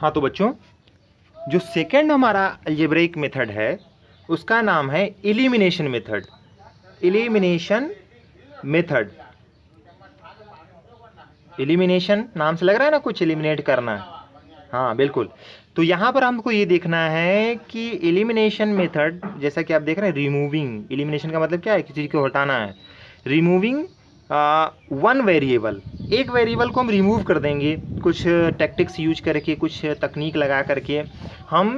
हाँ तो बच्चों, जो सेकेंड हमारा अलजेब्रिक मेथड है उसका नाम है elimination method. Elimination method, elimination नाम से लग रहा है ना, कुछ एलिमिनेट करना। हाँ बिल्कुल। तो यहाँ पर हमको ये देखना है कि एलिमिनेशन मेथड, जैसा कि आप देख रहे हैं रिमूविंग, एलिमिनेशन का मतलब क्या है, किसी चीज़ को हटाना है। रिमूविंग वन वेरिएबल, एक वेरिएबल को हम रिमूव कर देंगे कुछ टैक्टिक्स यूज करके, कुछ तकनीक लगा करके हम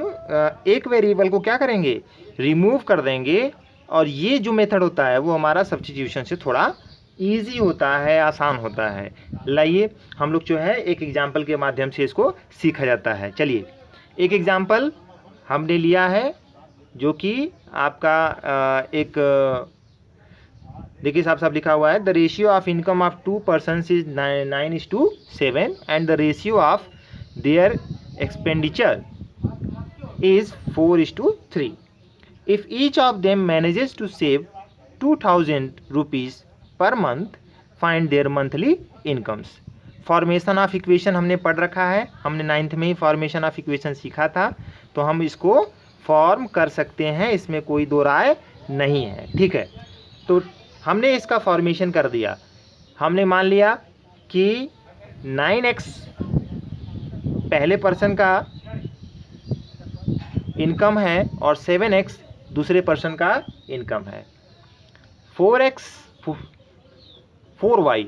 एक वेरिएबल को क्या करेंगे, रिमूव कर देंगे। और ये जो मेथड होता है वो हमारा सब्स्टिट्यूशन से थोड़ा ईजी होता है, आसान होता है। लाइए हम लोग जो है एक एग्जाम्पल के माध्यम से इसको सीखा जाता है। चलिए एक एग्जाम्पल हमने लिया है जो कि आपका एक देखिए साफ साफ लिखा हुआ है, the ratio of income of 2 persons is 9:7 and the ratio of their expenditure is 4:3. If each of them manages to save 2000 rupees per month, find their monthly incomes. Formation of equation हमने पढ़ रखा है, हमने 9th में ही formation of equation सीखा था, तो हम इसको फॉर्म कर सकते हैं, इसमें कोई दो राय नहीं है। ठीक है, तो हमने इसका फॉर्मेशन कर दिया। हमने मान लिया कि 9x पहले पर्सन का इनकम है और 7x दूसरे पर्सन का इनकम है। 4y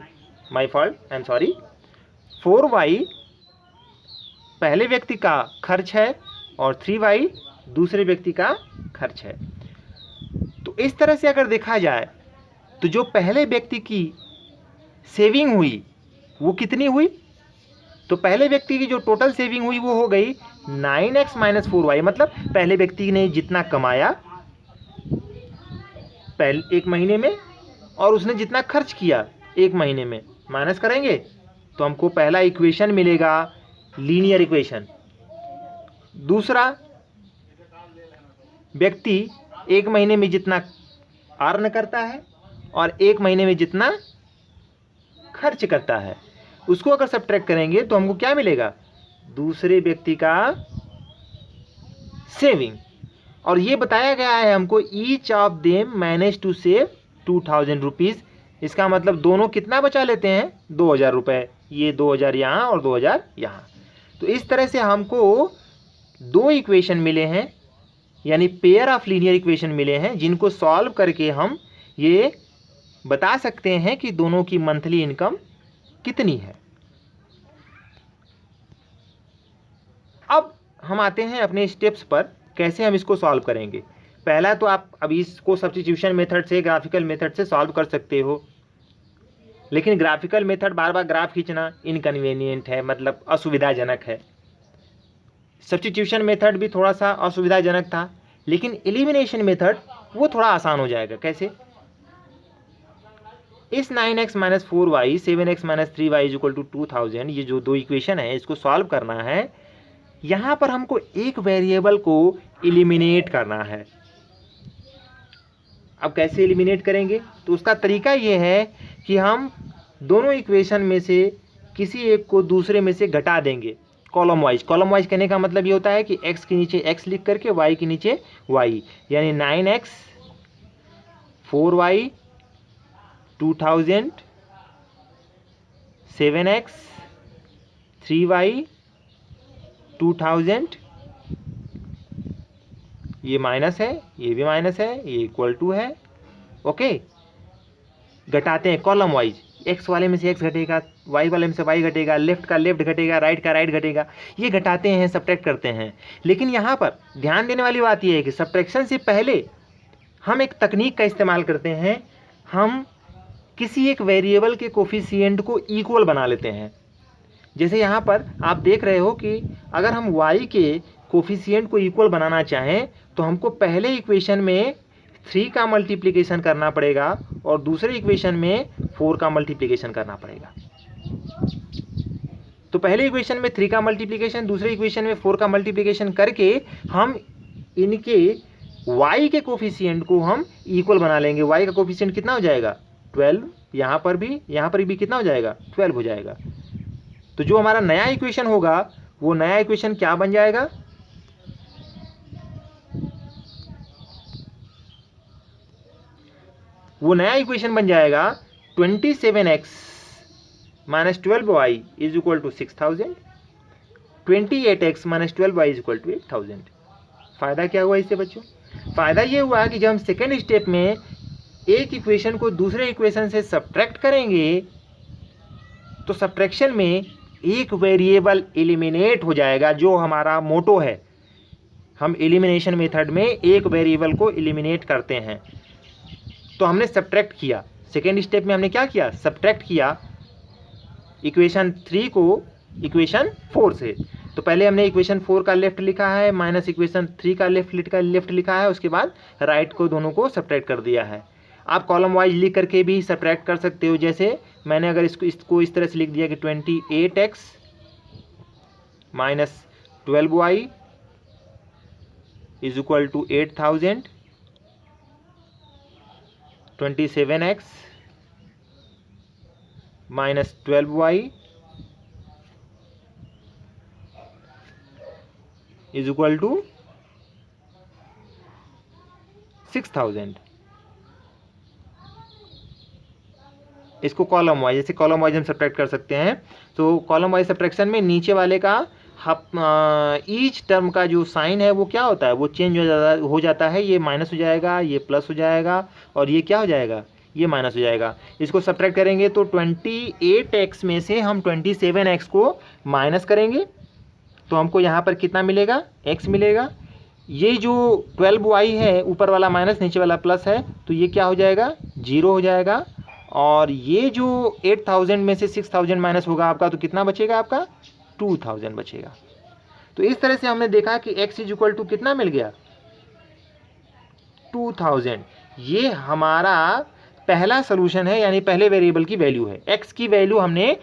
my fault, I am sorry, 4y पहले व्यक्ति का खर्च है और 3y दूसरे व्यक्ति का खर्च है। तो इस तरह से अगर देखा जाए तो जो पहले व्यक्ति की सेविंग हुई वो कितनी हुई, तो पहले व्यक्ति की जो टोटल सेविंग हुई वो हो गई 9x - 4y, मतलब पहले व्यक्ति ने जितना कमाया पहले एक महीने में और उसने जितना खर्च किया एक महीने में, माइनस करेंगे तो हमको पहला इक्वेशन मिलेगा लीनियर इक्वेशन। दूसरा व्यक्ति एक महीने में जितना अर्न करता है और एक महीने में जितना खर्च करता है, उसको अगर सब्ट्रैक्ट करेंगे तो हमको क्या मिलेगा, दूसरे व्यक्ति का सेविंग। और ये बताया गया है हमको each of them manage to save 2000 rupees. इसका मतलब दोनों कितना बचा लेते हैं, 2000 रुपये, ये 2000 यहाँ और 2000 यहाँ। तो इस तरह से हमको दो इक्वेशन मिले हैं, यानी पेयर ऑफ लीनियर इक्वेशन मिले हैं, जिनको सॉल्व करके हम ये बता सकते हैं कि दोनों की मंथली इनकम कितनी है। अब हम आते हैं अपने स्टेप्स पर, कैसे हम इसको सॉल्व करेंगे। पहला तो आप अभी इसको सब्स्टिट्यूशन मेथड से, ग्राफिकल मेथड से सॉल्व कर सकते हो, लेकिन ग्राफिकल मेथड बार बार ग्राफ खींचना इनकन्वीनियंट है, मतलब असुविधाजनक है। सब्स्टिट्यूशन मेथड भी थोड़ा सा असुविधाजनक था, लेकिन एलिमिनेशन मेथड वो थोड़ा आसान हो जाएगा। कैसे, इस 9x - 4y 7x - 3y = 2000, ये जो दो इक्वेशन है इसको सॉल्व करना है। यहाँ पर हमको एक वेरिएबल को एलिमिनेट करना है। अब कैसे एलिमिनेट करेंगे, तो उसका तरीका ये है कि हम दोनों इक्वेशन में से किसी एक को दूसरे में से घटा देंगे कॉलम वाइज। कॉलम वाइज कहने का मतलब ये होता है कि x के नीचे x लिख करके y के नीचे y, यानी 9x 4y 2000, 7x 3y 2000, ये माइनस है, ये भी माइनस है, ये इक्वल टू है। ओके, घटाते हैं कॉलम वाइज, x वाले में से x घटेगा, y वाले में से y घटेगा, लेफ्ट का लेफ्ट घटेगा, राइट का राइट घटेगा, ये घटाते हैं, सब्ट्रैक्ट करते हैं। लेकिन यहाँ पर ध्यान देने वाली बात यह है कि सब्ट्रैक्शन से पहले हम एक तकनीक का इस्तेमाल करते हैं, हम किसी एक वेरिएबल के कोफिशिएंट को इक्वल बना लेते हैं। जैसे यहाँ पर आप देख रहे हो कि अगर हम y के कोफिशिएंट को इक्वल बनाना चाहें तो हमको पहले इक्वेशन में 3 का मल्टीप्लिकेशन करना पड़ेगा और दूसरे इक्वेशन में 4 का मल्टीप्लिकेशन करना पड़ेगा। तो पहले इक्वेशन में 3 का मल्टीप्लिकेशन, दूसरे इक्वेशन में 4 का मल्टीप्लिकेशन करके हम इनके y के कोफिशिएंट को हम इक्वल बना लेंगे। y का कोफिशिएंट कितना हो जाएगा, 12, यहाँ पर भी कितना हो जाएगा, 12 हो जाएगा। तो जो हमारा नया इक्वेशन होगा वो नया इक्वेशन क्या बन जाएगा, वो नया इक्वेशन बन जाएगा 27x minus 12y is equal to 6000, 28x minus 12y is equal to 8000। फायदा क्या हुआ इससे बच्चों? फायदा ये हुआ कि जब हम सेकेंड स्टेप में एक इक्वेशन को दूसरे इक्वेशन से सब्ट्रैक्ट करेंगे तो सब्ट्रैक्शन में एक वेरिएबल एलिमिनेट हो जाएगा, जो हमारा मोटो है। हम एलिमिनेशन मेथड में एक वेरिएबल को एलिमिनेट करते हैं। तो हमने सब्ट्रैक्ट किया, सेकेंड स्टेप में हमने क्या किया, सब्ट्रैक्ट किया इक्वेशन 3 को इक्वेशन 4 से। तो पहले हमने इक्वेशन 4 का लेफ्ट लिखा है माइनस इक्वेशन 3 का लेफ्ट लिखा है, उसके बाद राइट को दोनों को सब्ट्रैक्ट कर दिया है। आप कॉलम वाइज लिख करके भी सब्ट्रैक्ट कर सकते हो। जैसे मैंने अगर इसको इस तरह से लिख दिया कि 28x minus 12y is equal to 8000, 27x minus 12y is equal to 6000। इसको कॉलम वाइज, जैसे कॉलम वाइज हम सब्ट्रैक्ट कर सकते हैं। तो कॉलम वाइज सब्ट्रैक्शन में नीचे वाले का ईच टर्म का जो साइन है वो क्या होता है, वो चेंज हो जाता है। ये माइनस हो जाएगा, ये प्लस हो जाएगा, और ये क्या हो जाएगा, ये माइनस हो जाएगा। इसको सब्ट्रैक्ट करेंगे तो 28x में से हम 27x को माइनस करेंगे तो हमको यहाँ पर कितना मिलेगा, x मिलेगा। ये जो 12y है, ऊपर वाला माइनस नीचे वाला प्लस है, तो ये क्या हो जाएगा, 0 हो जाएगा। और ये जो 8000 में से 6000 माइनस होगा आपका, तो कितना बचेगा आपका, 2000 बचेगा। तो इस तरह से हमने देखा कि x इज इक्वल टू कितना मिल गया, 2000। ये हमारा पहला सोल्यूशन है, यानी पहले वेरिएबल की वैल्यू है। x की वैल्यू हमने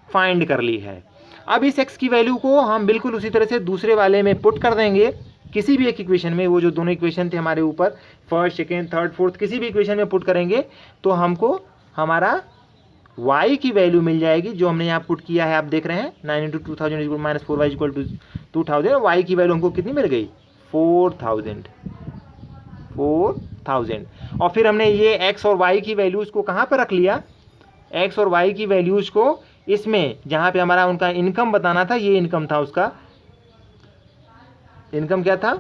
फाइंड कर ली है। अब इस x की वैल्यू को हम बिल्कुल उसी तरह से दूसरे वाले में पुट कर देंगे, किसी भी एक इक्वेशन में। वो जो दोनों इक्वेशन थे हमारे ऊपर, फर्स्ट सेकेंड थर्ड फोर्थ, किसी भी इक्वेशन में पुट करेंगे तो हमको हमारा y की वैल्यू मिल जाएगी, जो हमने यहाँ पुट किया है। आप देख रहे हैं 9 into 2000 minus 4y equal to 2000। y की वैल्यू हमको कितनी मिल गई, 4000। और फिर हमने ये x और y की वैल्यूज़ को कहाँ पर रख लिया, x और y की वैल्यूज़ को इसमें, जहाँ पे हमारा उनका इनकम बताना था। ये इनकम था, उसका इनकम क्या था,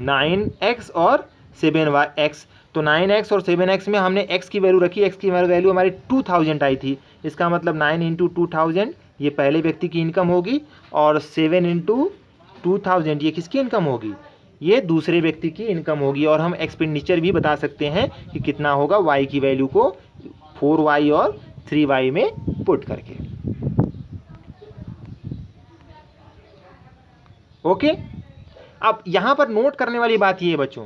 9x और 7x। तो 9x और 7x में हमने x की वैल्यू रखी। x की वैल्यू हमारी 2000 आई थी। इसका मतलब 9 इंटू 2000 ये पहले व्यक्ति की इनकम होगी, और 7 इंटू 2000 ये किसकी इनकम होगी, ये दूसरे व्यक्ति की इनकम होगी। और हम एक्सपेंडिचर भी बता सकते हैं कि कितना होगा, y की वैल्यू को 4y और 3y में पुट करके। ओके। अब यहाँ पर नोट करने वाली बात ये है बच्चों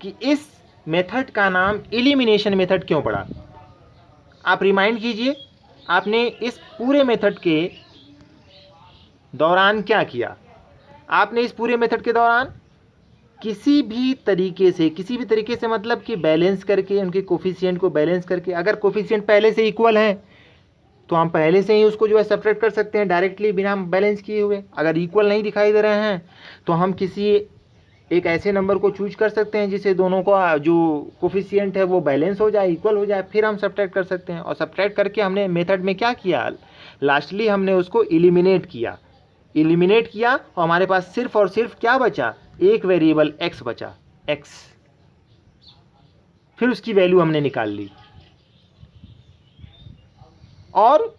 कि इस मेथड का नाम एलिमिनेशन मेथड क्यों पड़ा। आप रिमाइंड कीजिए, आपने इस पूरे मेथड के दौरान क्या किया। आपने इस पूरे मेथड के दौरान किसी भी तरीके से मतलब कि बैलेंस करके, उनके कोफिशिएंट को बैलेंस करके, अगर कोफिशिएंट पहले से इक्वल हैं तो हम पहले से ही उसको जो है सब्ट्रैक्ट कर सकते हैं डायरेक्टली, बिना बैलेंस किए हुए। अगर इक्वल नहीं दिखाई दे रहे हैं तो हम किसी एक ऐसे नंबर को चूज कर सकते हैं जिससे दोनों का जो कोफिशिएंट है वो बैलेंस हो जाए, इक्वल हो जाए, फिर हम सब्ट्रैक्ट कर सकते हैं। और सब्ट्रैक्ट करके हमने मेथड में क्या किया, लास्टली हमने उसको एलिमिनेट किया और हमारे पास सिर्फ और सिर्फ क्या बचा, एक वेरिएबल x बचा, x। फिर उसकी वैल्यू हमने निकाल ली और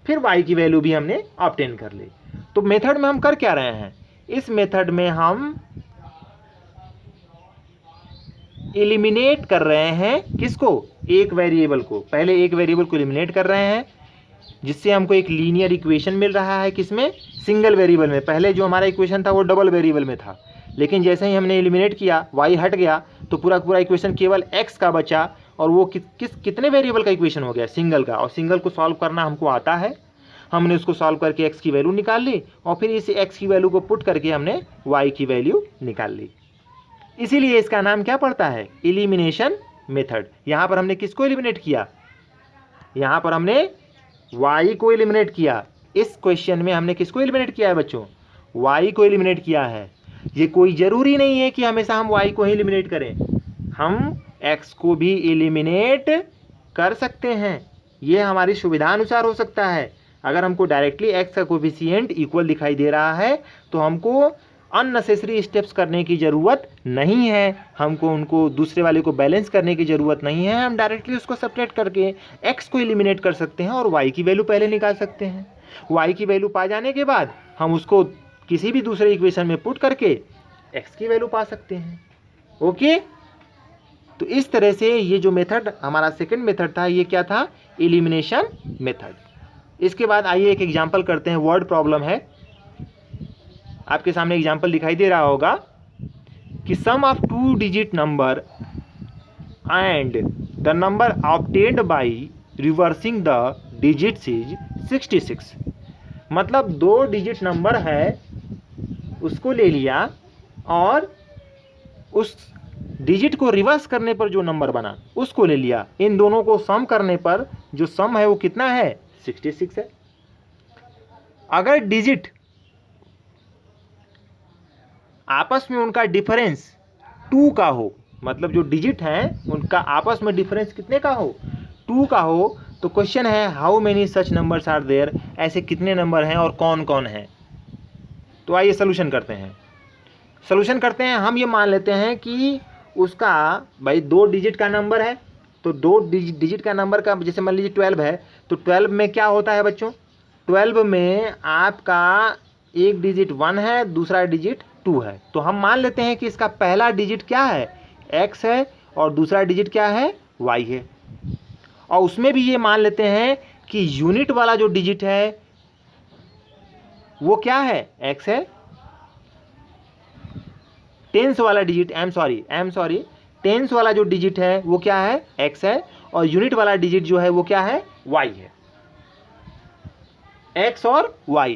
फिर y की वैल्यू भी हमने ऑब्टेन कर ली। तो मेथड में हम कर क्या रहे हैं, इस मेथड में हम एलिमिनेट कर रहे हैं किसको, एक वेरिएबल को। पहले एक वेरिएबल को एलिमिनेट कर रहे हैं जिससे हमको एक लीनियर इक्वेशन मिल रहा है, किसमें, सिंगल वेरिएबल में। पहले जो हमारा इक्वेशन था वो डबल वेरिएबल में था, लेकिन जैसे ही हमने एलिमिनेट किया, y हट गया, तो पूरा इक्वेशन केवल x का बचा। और वो कितने वेरिएबल का इक्वेशन हो गया, सिंगल का। और सिंगल को सॉल्व करना हमको आता है, हमने उसको सॉल्व करके x की वैल्यू निकाल ली, और फिर इस x की वैल्यू को पुट करके हमने y की वैल्यू निकाल ली। इसीलिए इसका नाम क्या पड़ता है, एलिमिनेशन मेथड। यहाँ पर हमने किसको एलिमिनेट किया, यहाँ पर हमने y को एलिमिनेट किया। इस क्वेश्चन में हमने किसको एलिमिनेट किया है बच्चों? y को एलिमिनेट किया है। ये कोई ज़रूरी नहीं है कि हमेशा हम y को ही एलिमिनेट करें, हम x को भी एलिमिनेट कर सकते हैं। ये हमारी सुविधानुसार हो सकता है। अगर हमको डायरेक्टली x का कोफिशिएंट इक्वल दिखाई दे रहा है तो हमको अननेसेसरी स्टेप्स करने की ज़रूरत नहीं है, हमको उनको दूसरे वाले को बैलेंस करने की ज़रूरत नहीं है। हम डायरेक्टली उसको सब्ट्रैक्ट करके x को एलिमिनेट कर सकते हैं और y की वैल्यू पहले निकाल सकते हैं। y की वैल्यू पा जाने के बाद हम उसको किसी भी दूसरे इक्वेशन में पुट करके x की वैल्यू पा सकते हैं। ओके, तो इस तरह से ये जो मेथड हमारा सेकंड मेथड था, ये क्या था? Elimination method. इसके बाद आइए एक एग्जांपल करते हैं। वर्ड प्रॉब्लम है, आपके सामने एग्जांपल दिखाई दे रहा होगा कि sum of 2 digit number and the number obtained by reversing the digits is 66। मतलब 2 डिजिट नंबर है, उसको ले लिया और उस डिजिट को रिवर्स करने पर जो नंबर बना उसको ले लिया। इन दोनों को सम करने पर जो सम है वो कितना है? 66 है। अगर डिजिट आपस में उनका डिफरेंस 2 का हो, मतलब जो डिजिट हैं उनका आपस में डिफरेंस कितने का हो? 2 का हो, तो क्वेश्चन है how many such numbers are there, ऐसे कितने नंबर हैं और कौन कौन हैं। तो आइए सोल्यूशन करते हैं। हम ये मान लेते हैं कि उसका भाई 2 डिजिट का नंबर है, तो 2 डिजिट का नंबर का जैसे मान लीजिए 12 है, तो 12 में क्या होता है बच्चों? 12 में आपका एक डिजिट 1 है, दूसरा डिजिट 2 है। तो हम मान लेते हैं कि इसका पहला डिजिट क्या है? x है, और दूसरा डिजिट क्या है? y है। और उसमें भी ये मान लेते हैं कि यूनिट वाला जो डिजिट है वो क्या है? x है। टेंस वाला डिजिट टेंस वाला जो डिजिट है वो क्या है? x है। और यूनिट वाला डिजिट जो है वो क्या है? y है। x और y।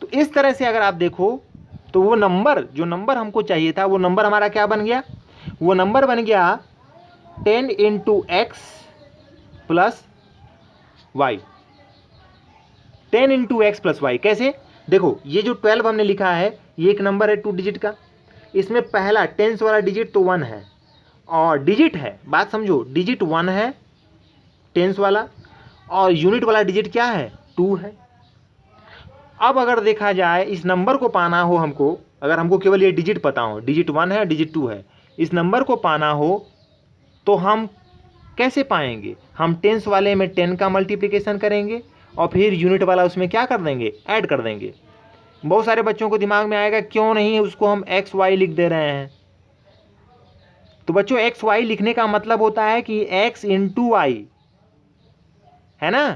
तो इस तरह से अगर आप देखो तो वो नंबर, जो नंबर हमको चाहिए था, वो नंबर हमारा क्या बन गया? वो नंबर बन गया 10 × x plus y। 10 × x plus y कैसे? देखो, ये जो 12 हमने लिखा है ये एक नंबर है 2 डिजिट का, इसमें पहला टेंस वाला डिजिट तो 1 है, और डिजिट है, बात समझो, डिजिट 1 है टेंस वाला, और यूनिट वाला डिजिट क्या है? 2 है। अब अगर देखा जाए इस नंबर को पाना हो हमको, अगर हमको केवल ये डिजिट पता हो, डिजिट 1 है डिजिट 2 है, इस नंबर को पाना हो तो हम कैसे पाएंगे? हम टेंस वाले में 10 का मल्टीप्लिकेशन करेंगे और फिर यूनिट वाला उसमें क्या कर देंगे? ऐड कर देंगे। बहुत सारे बच्चों को दिमाग में आएगा क्यों नहीं उसको हम एक्स वाई लिख दे रहे हैं। तो बच्चों एक्स वाई लिखने का मतलब होता है कि x × y, है ना?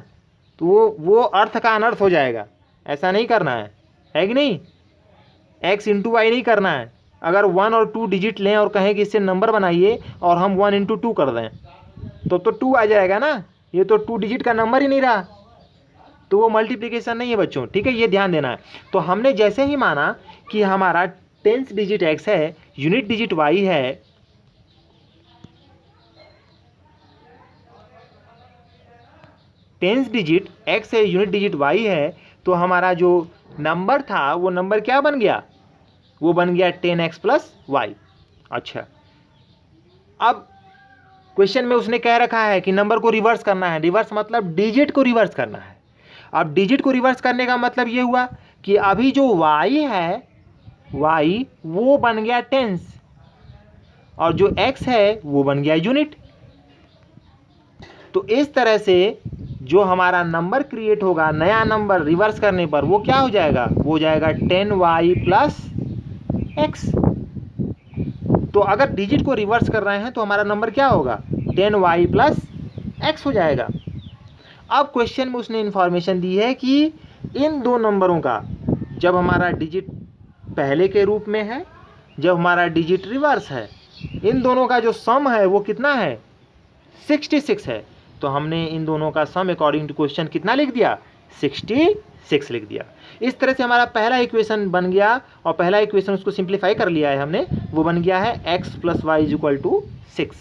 तो वो अर्थ का अनर्थ हो जाएगा, ऐसा नहीं करना है कि नहीं? x × y नहीं करना है। अगर 1 और 2 डिजिट लें और कहें कि इससे नंबर बनाइए और हम 1 × 2 कर दें तो 2 आ जाएगा ना, ये तो 2 डिजिट का नंबर ही नहीं रहा, तो वो मल्टीप्लिकेशन नहीं है बच्चों, ठीक है? ये ध्यान देना है। तो हमने जैसे ही माना कि हमारा टेंस डिजिट x है, यूनिट डिजिट y है, टेंस डिजिट x है, यूनिट डिजिट y है, तो हमारा जो नंबर था वो नंबर क्या बन गया? वो बन गया 10x प्लस y। अच्छा, अब क्वेश्चन में उसने कह रखा है कि नंबर को रिवर्स करना है। रिवर्स मतलब डिजिट को रिवर्स करना है। अब डिजिट को रिवर्स करने का मतलब ये हुआ कि अभी जो y है, y वो बन गया टेंस, और जो x है वो बन गया यूनिट। तो इस तरह से जो हमारा नंबर क्रिएट होगा नया नंबर रिवर्स करने पर, वो क्या हो जाएगा? वो हो जाएगा 10y प्लस x। तो अगर डिजिट को रिवर्स कर रहे हैं तो हमारा नंबर क्या होगा? 10y प्लस x हो जाएगा। अब क्वेश्चन में उसने इंफॉर्मेशन दी है कि इन दो नंबरों का जब हमारा डिजिट पहले के रूप में है, जब हमारा डिजिट रिवर्स है, इन दोनों का जो सम है वो कितना है? 66 है। तो हमने इन दोनों का सम अकॉर्डिंग टू क्वेश्चन कितना लिख दिया? 66 लिख दिया। इस तरह से हमारा पहला इक्वेशन बन गया, और पहला इक्वेशन उसको सिंप्लीफाई कर लिया है हमने, वो बन गया है x + y = 6।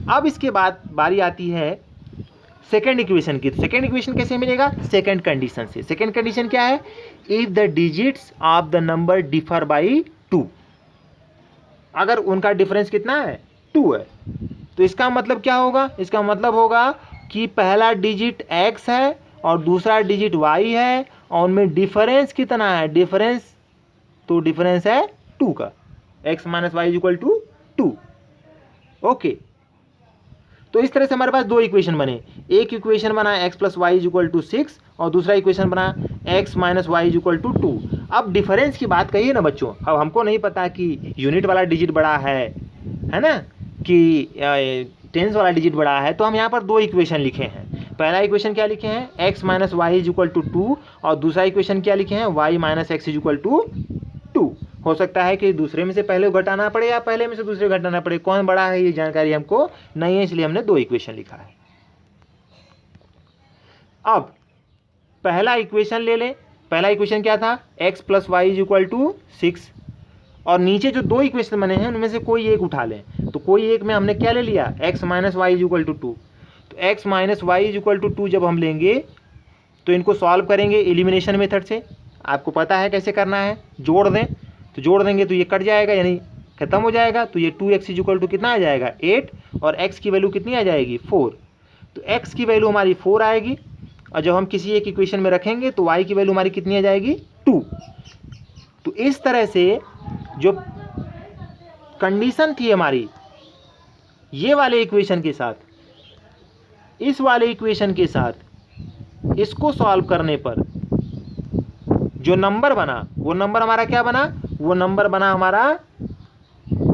अब इसके बाद बारी आती है सेकेंड इक्वेशन की। सेकेंड इक्वेशन कैसे मिलेगा? सेकेंड कंडीशन से। सेकेंड कंडीशन क्या है? If the digits of the number differ by 2, अगर उनका डिफरेंस कितना है? 2 है, तो इसका मतलब क्या होगा? इसका मतलब होगा कि पहला डिजिट x है और दूसरा डिजिट y है और उनमें डिफरेंस कितना है? डिफरेंस, तो डिफरेंस है 2 का, x minus y equal to 2। Okay, तो इस तरह से हमारे पास दो इक्वेशन बने। एक इक्वेशन बना x plus y equal to 6 और दूसरा इक्वेशन बना x minus y equal to 2। अब डिफरेंस की बात कही ना बच्चों, अब हमको नहीं पता कि यूनिट वाला डिजिट बड़ा है ना, कि टेंस वाला डिजिट बड़ा है, तो हम यहाँ पर दो इक्वेशन लिखे हैं। पहला इक्वेशन क्या लिखे हैं? x minus y equal to 2 और दूसरा इक्वेशन क्या लिखे हैं? y minus x equal to 2। हो सकता है कि दूसरे में से पहले घटाना पड़े या पहले में से दूसरे घटाना पड़े, कौन बड़ा है ये जानकारी हमको नहीं है, इसलिए हमने दो इक्वेशन लिखा है। अब पहला इक्वेशन ले लें। पहला इक्वेशन क्या था? x plus y equal to 6 और नीचे जो दो इक्वेशन बने हैं उनमें से कोई एक उठा लें। तो कोई एक में हमने क्या ले लिया? x minus y equal to 2। तो x minus y equal to 2 जब हम लेंगे तो इनको सॉल्व करेंगे एलिमिनेशन मेथड से। आपको पता है कैसे करना है, जोड़ दें, तो जोड़ देंगे तो ये कट जाएगा यानी खत्म हो जाएगा। तो ये 2x इक्वल टू कितना आ जाएगा? 8 और x की वैल्यू कितनी आ जाएगी? 4। तो x की वैल्यू हमारी 4 आएगी और जब हम किसी एक इक्वेशन में रखेंगे तो y की वैल्यू हमारी कितनी आ जाएगी? 2। तो इस तरह से जो कंडीशन थी हमारी ये वाले इक्वेशन के साथ, इस वाले इक्वेशन के साथ, इसको सॉल्व करने पर जो नंबर बना वो नंबर हमारा क्या बना? वो नंबर बना हमारा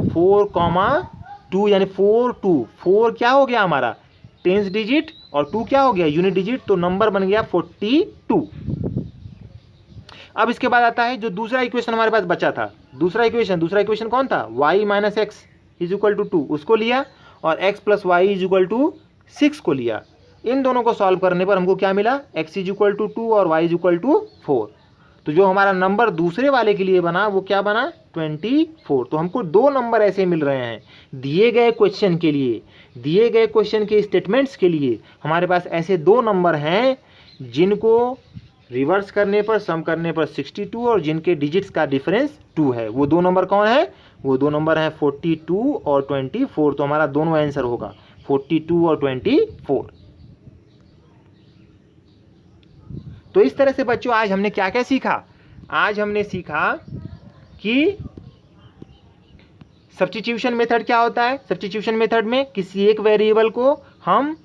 4,2 यानी 4 क्या हो गया हमारा? टेंस डिजिट और 2 क्या हो गया? Unit digit. तो नंबर बन गया 42। अब इसके बाद आता है जो दूसरा इक्वेशन हमारे पास बचा था। दूसरा इक्वेशन कौन था? y minus x is equal to 2, उसको लिया और x plus y is equal to 6 को लिया। इन दोनों को सॉल्व करने पर हमको क्या मिला? x इज इक्वल टू 2 और y इज इक्वल टू 4। तो जो हमारा नंबर दूसरे वाले के लिए बना वो क्या बना? 24। तो हमको दो नंबर ऐसे मिल रहे हैं दिए गए क्वेश्चन के लिए, दिए गए क्वेश्चन के स्टेटमेंट्स के लिए हमारे पास ऐसे दो नंबर हैं जिनको रिवर्स करने पर, सम करने पर 62 और जिनके डिजिट्स का डिफरेंस 2 है। वो दो नंबर कौन है? वो दो नंबर हैं 42 और 24। तो हमारा दोनों आंसर होगा 42 और 24। तो इस तरह से बच्चों आज हमने क्या क्या सीखा? आज हमने सीखा कि सब्स्टिट्यूशन मेथड क्या होता है। सब्स्टिट्यूशन मेथड में किसी एक वेरिएबल को हम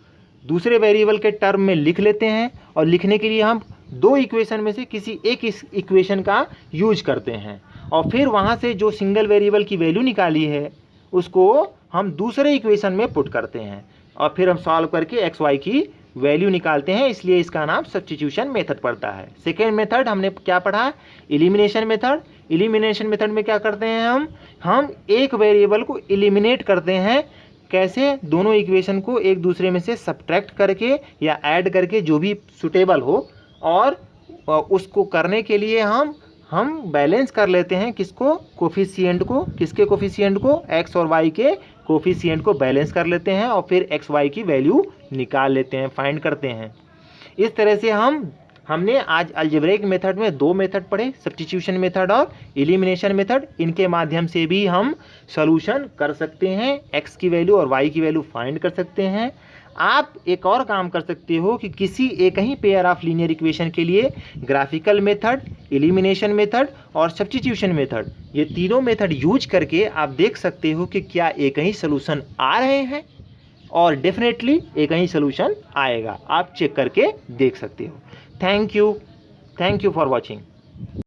दूसरे वेरिएबल के टर्म में लिख लेते हैं और लिखने के लिए हम दो इक्वेशन में से किसी एक इक्वेशन का यूज करते हैं और फिर वहाँ से जो सिंगल वेरिएबल की वैल्यू निकाली है उसको हम दूसरे इक्वेशन में पुट करते हैं और फिर हम सॉल्व करके एक्स वाई की वैल्यू निकालते हैं, इसलिए इसका नाम सब्स्टिट्यूशन मेथड पड़ता है। सेकेंड मेथड हमने क्या पढ़ा? Elimination method. एलिमिनेशन मेथड में क्या करते हैं हम एक वेरिएबल को एलिमिनेट करते हैं। कैसे? दोनों इक्वेशन को एक दूसरे में से सब्ट्रैक्ट करके या ऐड करके, जो भी सुटेबल हो, और उसको करने के लिए हम बैलेंस कर लेते हैं किसको? कोफिशिएंट को। किसके कोफिशिएंट को? एक्स और वाई के कोफिशिएंट को बैलेंस कर लेते हैं और फिर एक्स वाई की वैल्यू निकाल लेते हैं, फाइंड करते हैं। इस तरह से हमने आज अलजेब्रिक मेथड में दो मेथड पढ़े, सब्स्टिट्यूशन मेथड और एलिमिनेशन मेथड। इनके माध्यम से भी हम सॉल्यूशन कर सकते हैं, एक्स की वैल्यू और वाई की वैल्यू फाइंड कर सकते हैं। आप एक और काम कर सकते हो कि किसी एक ही पेयर ऑफ लीनियर इक्वेशन के लिए ग्राफिकल मेथड, एलिमिनेशन मेथड और सब्स्टिट्यूशन मेथड, ये तीनों मेथड यूज करके आप देख सकते हो कि क्या एक ही सॉल्यूशन आ रहे हैं, और डेफिनेटली एक ही सॉल्यूशन आएगा। आप चेक करके देख सकते हो। Thank you for watching.